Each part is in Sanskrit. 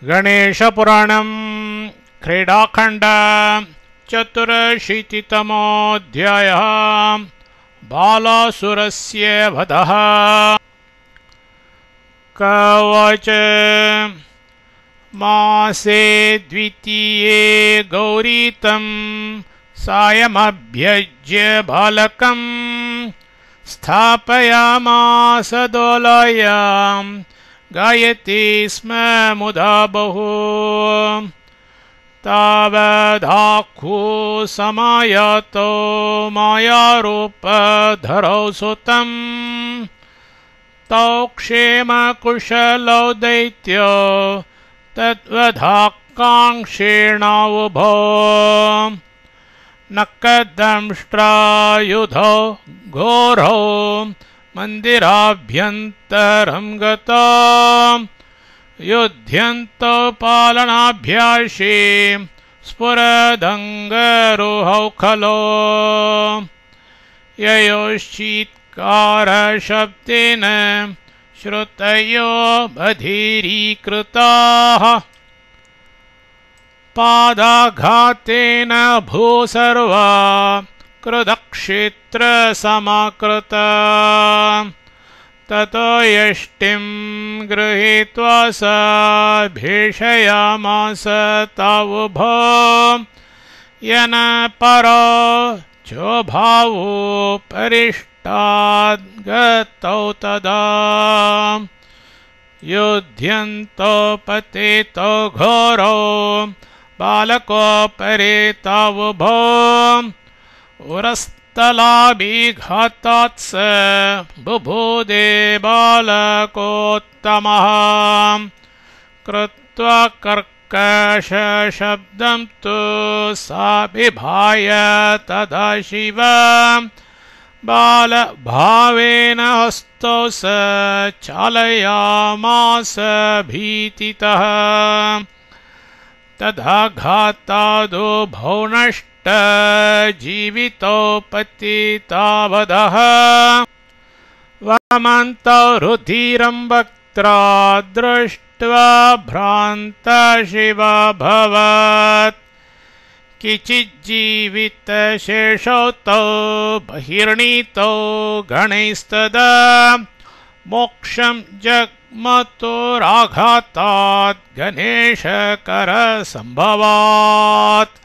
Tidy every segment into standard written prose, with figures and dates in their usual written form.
गणेशपुराणं क्रीडाखण्ड चतुरशीतितमोऽध्यायः। बालासुरस्य वधः। कवच मासे द्वितीये गौरीतं सायमभ्यज्य बालकं स्थापयामास दोलायां गायति स्म मुदा बहु। तावदाख्यो समायातो मायारूपधरौ सुतं तौ क्षेमकुशलौ दैत्यो तद्वधाकाङ्क्षेणावुभौ। नखदंष्ट्रायुधौ घोरौ मन्दिराभ्यन्तरं गतो युध्यन्तौ पालनाभ्यासे स्फुरदङ्गरोहौ खलो। ययोश्चित्कारशब्देन श्रुतयो बधिरीकृताः पादाघातेन भूसर्वा क्रुधक्षेत्रसमाकृता। ततो यष्टिं गृहीत्वा स भीषयामास तावुभौ। येन परो चोभावोपरिष्टाद्गतौ तदा युध्यन्तौ पतितौ घोरौ बालकोपरि तावुभौ। उरस्तलाभिघातात् स बुभुदे बालकोत्तमः। कृत्वा कर्कशशब्दं तु सा बिभाय तदा शिव। बालभावेन हस्तौ स चालयामास भीतितः। तथा घातादुभौ नष्ट जीवितौ पतितावधः। वमन्तौ रुधिरं वक्त्रा दृष्ट्वा भ्रान्ता शिवाभवत्। किचिज्जीवितशेषौ तौ बहिर्नीतौ गणैस्तदा। मोक्षं जग्मतोराघातात् गणेशकरसम्भवात्।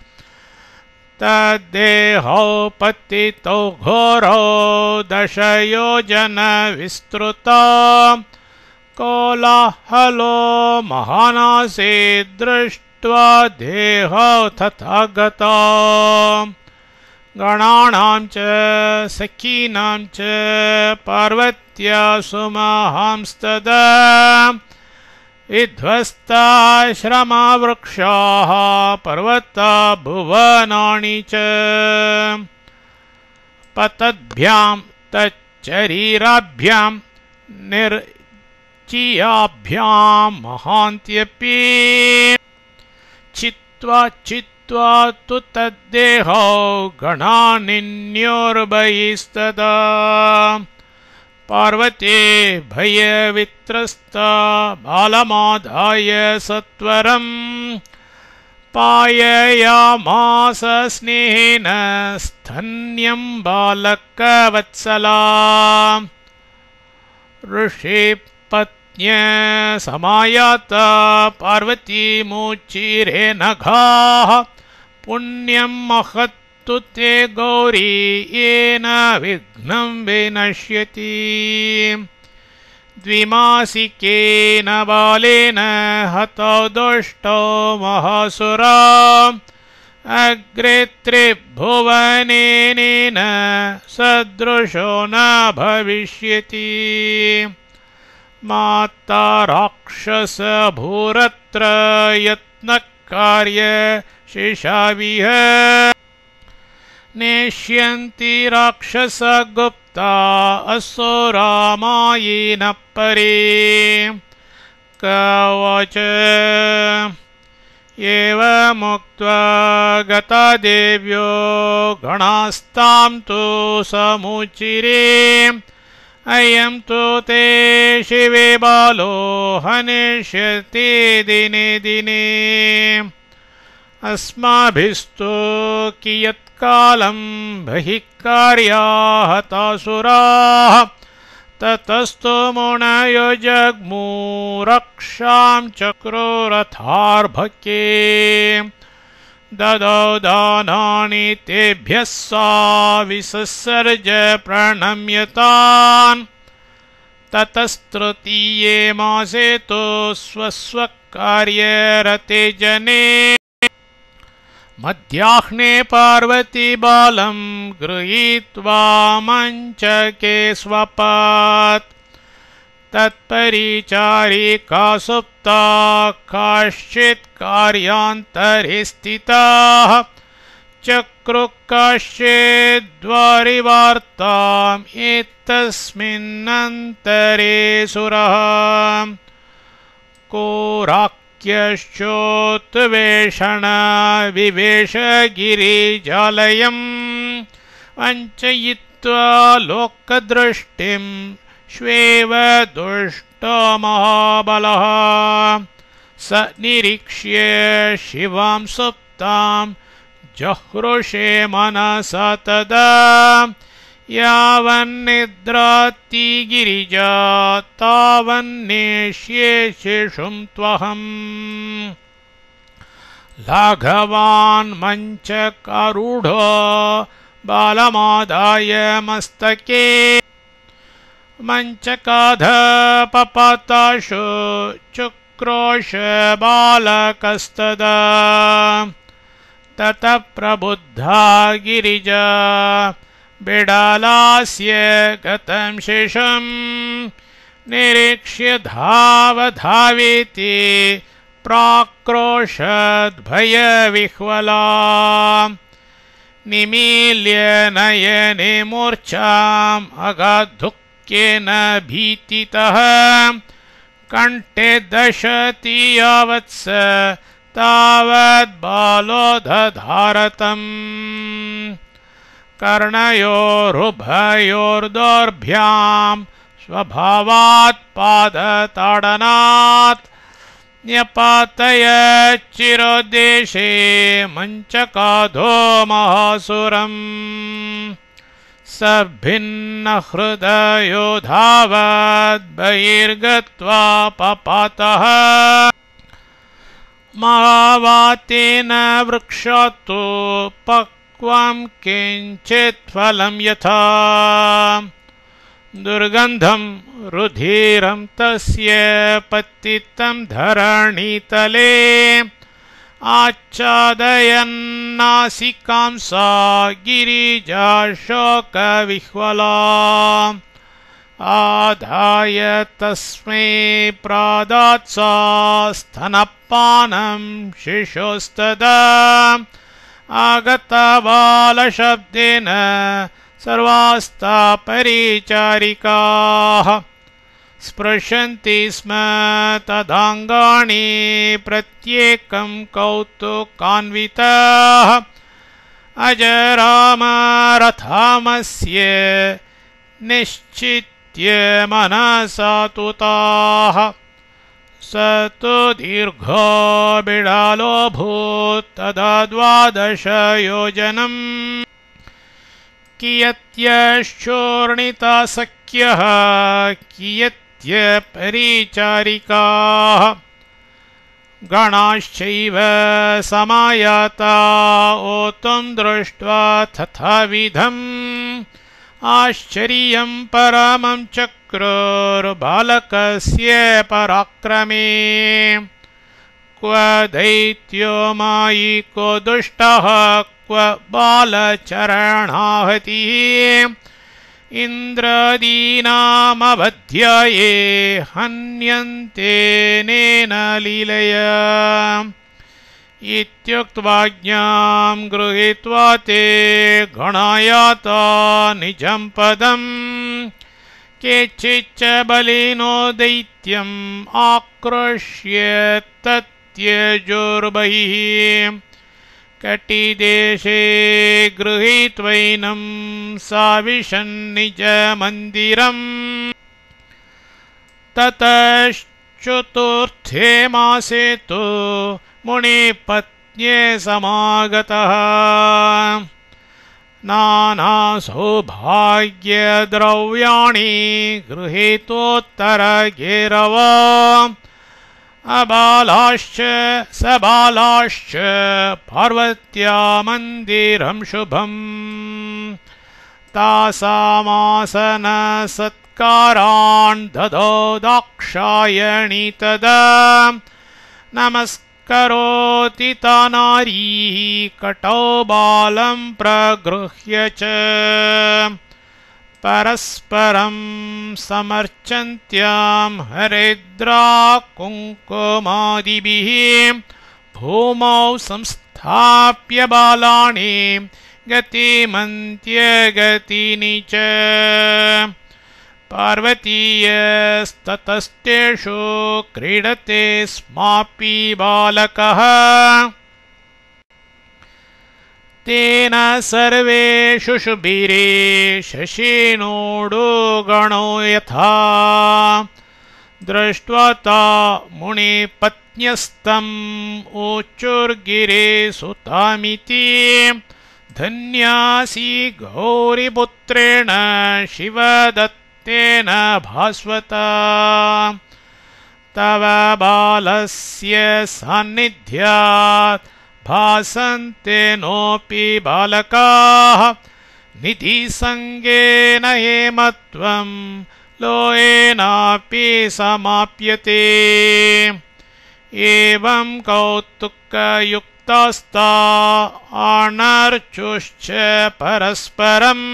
तद्देहौ पतितौ घोरौ दशयोजनविस्तृता। कोलाहलो महानासे दृष्ट्वा देहौ तथा गता। गणानां च सखीनां च पार्वत्या सुमहांस्तदा। विध्वस्ताश्रमवृक्षाः पर्वता भुवनानि च। पतद्भ्यां तच्चरीराभ्यां निर्चियाभ्यां महान्त्यपि। चित्वा तु तद्देहौ गणानिन्योर्बहिस्तदा। पार्वती भयवित्रस्ता बालमादाय सत्वरं। पाययामास स्नेहेन स्तन्यं बालकवत्सला। ऋषिपत्न्य समायाता पार्वती मुचिरे नघाः। पुण्यं महत्तु ते गौरी येन विघ्नं विनश्यति। द्विमासिकेन बालेन हतौ दुष्टौ महासुरा। अग्रे त्रिभुवनेन सदृशो न भविष्यति। माता राक्षसभूरत्र यत्नकार्य शेषाविह। नेष्यन्ति राक्षसगुप्ता असुरामायेन परे। कवच एवमुक्त्वा गता देव्यो गणास्तां तु समुचिरे। अयं तु ते शिवे बालो हनिष्यति दिने दिने अस्माभिस्तु कियत्कालं बहिः कार्याः तासुराः ततस्तु मुनयो जग्मु रक्षां चक्रुरथार्भके ददौ दानानि तेभ्यः सा विससर्ज प्रणम्यतान् ततस्तृतीये मासे तु स्वस्वकार्यरते जने मध्याह्ने पार्वती बालं गृहीत्वा मञ्चके स्वपात् तत्परिचारिका सुप्ता काश्चित् कार्यान्तरे स्थिताः चक्रुः काश्चिद्वारिवार्ताम् एतस्मिन्नन्तरे सुरः कोराक्यश्चोत्वेषण विवेश गिरिजालयम् वञ्चयित्वा लोकदृष्टिं श्वेव दुष्टो महाबलः स निरीक्ष्य शिवां सुप्तां जहृषे मनसा तदा यावन्निद्राति गिरिजा तावन्नेष्ये शिशुं त्वहम् लाघवान् मञ्चकारूढो बालमादाय मस्तके मञ्चकाधपपाताशु चुक्रोश बालकस्तदा ततः प्रबुद्धा गिरिजा बिडालास्य गतं शिशुं निरीक्ष्य धावेति प्राक्रोशद्भयविह्वला निमील्य नयने मूर्छाम् अगाधुक्येन भीतितः कण्ठे दशति यावत्स तावत् बालो दधारतम् कर्णयोरुभयोर्दोर्भ्यां स्वभावात् पादताडनात् न्यपातयच्चिरोदेशे मञ्चकाधो महासुरम् स भिन्नहृदयो धावद् बहिर्गत्वा पपातः महावातेन वृक्षात्तु पक्वं किञ्चित् फलं यथा दुर्गन्धं रुधिरं तस्य पतितं धरणीतले आच्छादयन्नासिकां सा गिरिजा शोकविह्वला आधाय तस्मै प्रादात् सा स्तनपानं शिशोस्तदा आगतबालशब्देन सर्वास्ता परिचारिकाः स्पृशन्ति स्म तदाङ्गानि प्रत्येकं कौतुकान्विताः अजरामरथामस्य निश्चित्य मनसा तुताः स तु दीर्घो बिडालोऽभूत् तदा 12 योजनम् कियत्यश्चूर्णिता सख्यः कियत्य परिचारिकाः गणाश्चैव समायाता ओतुं दृष्ट्वा तथाविधम् आश्चर्यं परमं चक्रुर्बालकस्य पराक्रमे क्व दैत्यो मायिको दुष्टः क्व बालचरणाहतिः इन्द्रादीनामवध्याये हन्यन्ते नेन लीलया इत्युक्त्वाज्ञां गृहीत्वा ते गणायाता निजं पदम् केचिच्च बलिनो दैत्यम् आकृष्य तत्यजुर्बहिः कटिदेशे गृहीत्वैनं साविशन्निजमन्दिरम् ततश्चतुर्थे मासे तु मुनिपत्न्ये समागतः नानासौभाग्यद्रव्याणि गृहीतोत्तरगेरव अबालाश्च सबालाश्च पार्वत्या मन्दिरं शुभम् तासामासनसत्कारान् ददौ दाक्षायणी तदा नमस्करोति ता नारी कटौ बालं प्रगृह्य च परस्परं समर्चन्त्यां हरिद्रा कुङ्कुमादिभिः भूमौ संस्थाप्य बालानि गतिमन्त्यगतिनि च पार्वतीयस्ततस्तेषु क्रीडते स्मापि बालकः तेन सर्वेषु शुभिरे शशिनोडुगणो यथा दृष्ट्वा ता मुनिपत्न्यस्तम् ऊचुर्गिरे सुतामिति धन्यासि गौरीपुत्रेण शिवदत्तेन भास्वता तव बालस्य सान्निध्यात् भासन्ते नोऽपि बालकाः निधिसङ्गेन हेमत्वं लोयेनापि समाप्यते एवं कौतुकयुक्तास्ता आनर्चुश्च परस्परम्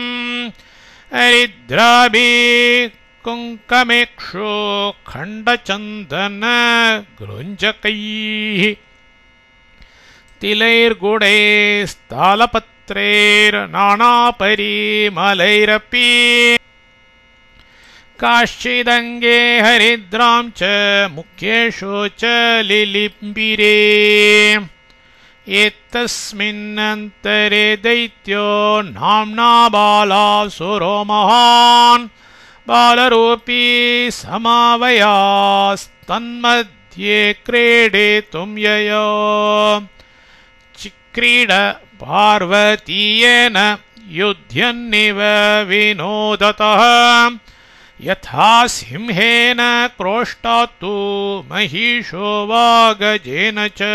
हरिद्राभिः कुङ्कुमेक्षु खण्डचन्दन गृञ्जकैः तिलैर्गुडैस्तालपत्रैर्नानापरिमलैरपि काश्चिदङ्गे हरिद्रां च मुख्येषु च लिलिम्बिरे एतस्मिन्नन्तरे दैत्यो नाम्ना बालासुरो महान् बालरूपी समावयास्तन्मध्ये क्रीडितुं ययो चिक्रीड पार्वतीयेन युध्यन्निव विनोदतः यथा सिंहेन क्रोष्टात्तु महिषो वा गजेन च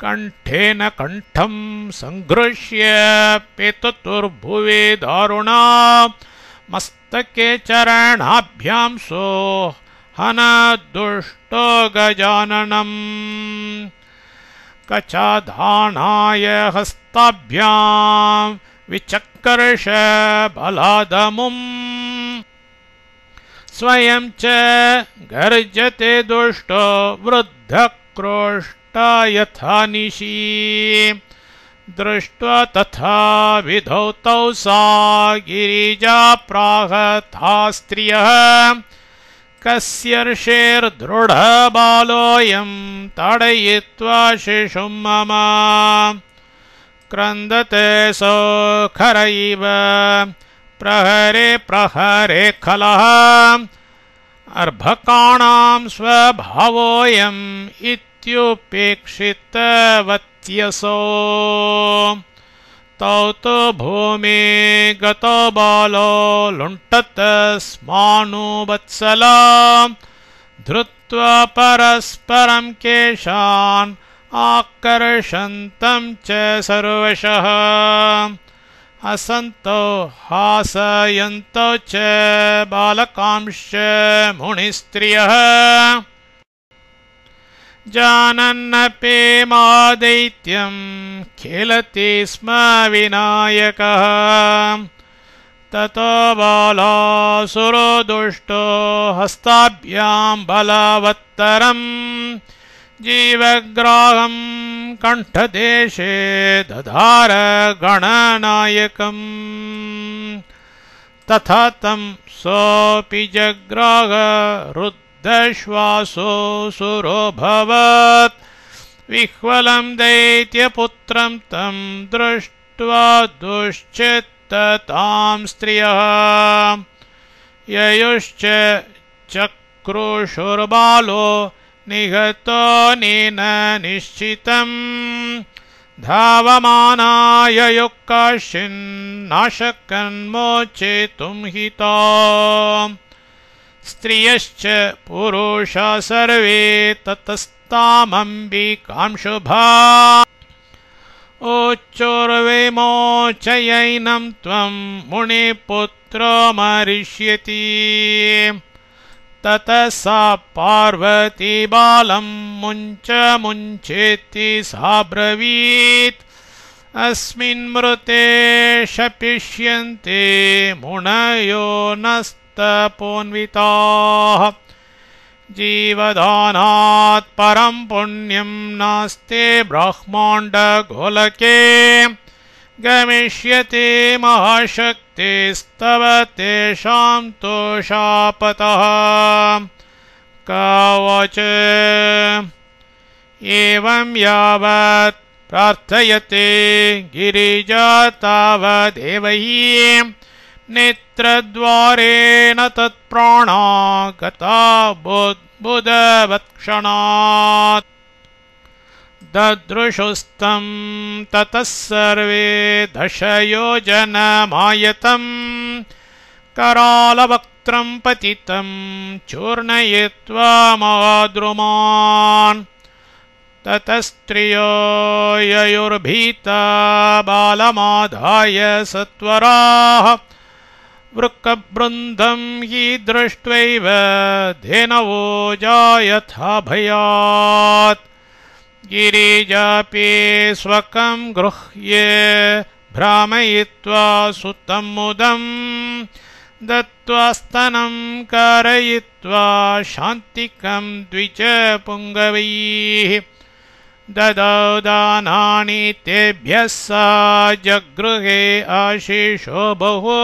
कण्ठेन कण्ठं सङ्घृष्य पेतुर्भुवे दारुणा मस्तके चरणाभ्यां सोऽहनदुष्टो गजाननम् कचाधानाय हस्ताभ्यां विचक्कर्ष बलादमुम् स्वयं च गर्जते दुष्टो वृद्धक्रोष्टा यथा निशि दृष्ट्वा तथा विधौ तौ सा गिरिजा प्राहता स्त्रियः कस्यर्षेर्दृढबालोऽयं ताडयित्वा शिशुं मम क्रन्दते सौखरैव प्रहरे प्रहरे खलः अर्भकाणां स्वभावोऽयम् इत्युपेक्षितवत्यसो तौ तु भूमि गतो बालो लुण्ठत स्मानुवत्सला धृत्वा परस्परं केशान् आकर्षन्तं च सर्वशः हसन्तौ हासयन्तौ च बालकांश्च मुनिस्त्रियः जानन्नपि मा दैत्यं खेलति स्म विनायकः ततो बालासुरो दुष्टो हस्ताभ्यां बलवत्तरं जीवग्राहं कण्ठदेशे दधार गणनायकम् तथा तं सोऽपि जग्राह रुद्धश्वासो सुरोऽभवत् विह्वलं दैत्यपुत्रं तं दृष्ट्वा दुश्चित्ततां स्त्रियः ययुश्च चक्रुषुर्बालो निहतो नेन निश्चितम् धावमानाय युक्काशिन्नाशकन्मोचेतुं हिता स्त्रियश्च पुरुषा सर्वे ततस्तामम्बिकां शुभा उच्चोर्विमोचयैनं त्वं मुनिपुत्रो मरिष्यति ततः सा पार्वती बालं मुञ्चेति साब्रवीत् अस्मिन् मृते शपिष्यन्ते मुनयो नस्तपोन्विताः जीवदानात् परं पुण्यं नास्ति ब्रह्माण्डगोलके गमिष्यति महाशक्तिस्तव तेषां तोषापतः कवच एवं यावत् प्रार्थयते गिरिजा तावदेव हि नेत्रद्वारेण तत्प्राणा गता बुधवत्क्षणात् ददृशुस्तं ततः सर्वे दशयोजनमायतं करालवक्त्रं पतितं चूर्णयित्वा महाद्रुमान् ततस्त्रियो ययुर्भीता बालमादाय सत्वराः वृक्कवृन्दं हि दृष्ट्वैव धेनवो जायथा भयात् गिरिजापि स्वकं गृह्य भ्रामयित्वा सुतं मुदं दत्त्वा स्तनं कारयित्वा शान्तिकं द्विजपुङ्गवैः ददौ दानानि तेभ्यः सा जगृहे आशिषो बहु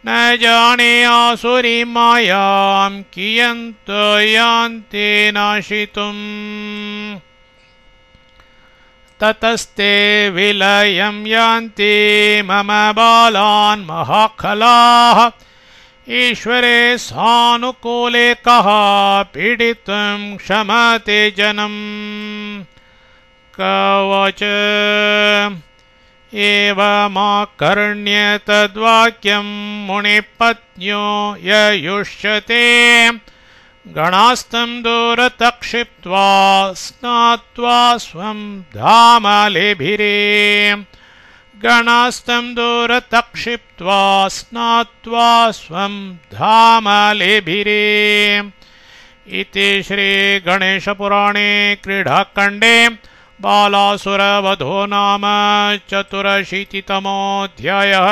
न जाने आसुरी मायां कियन्तो यान्ति नाशितुम् ततस्ते विलयं यान्ति मम बालान् महाखलाः ईश्वरे सानुकूले कः पीडितुं क्षमते जनम् कवच एवमाकर्ण्य तद्वाक्यं मुनिपत्न्यो ययुष्यते गणास्तं दूरतः क्षिप्त्वा स्नात्वा स्वं धामलेभिरे गणास्तं दूरतः क्षिप्त्वा स्नात्वा स्वं धामलेभिरे इति श्रीगणेशपुराणे क्रीडाखण्डे बालासुरवधो नाम 84तमोऽध्यायः।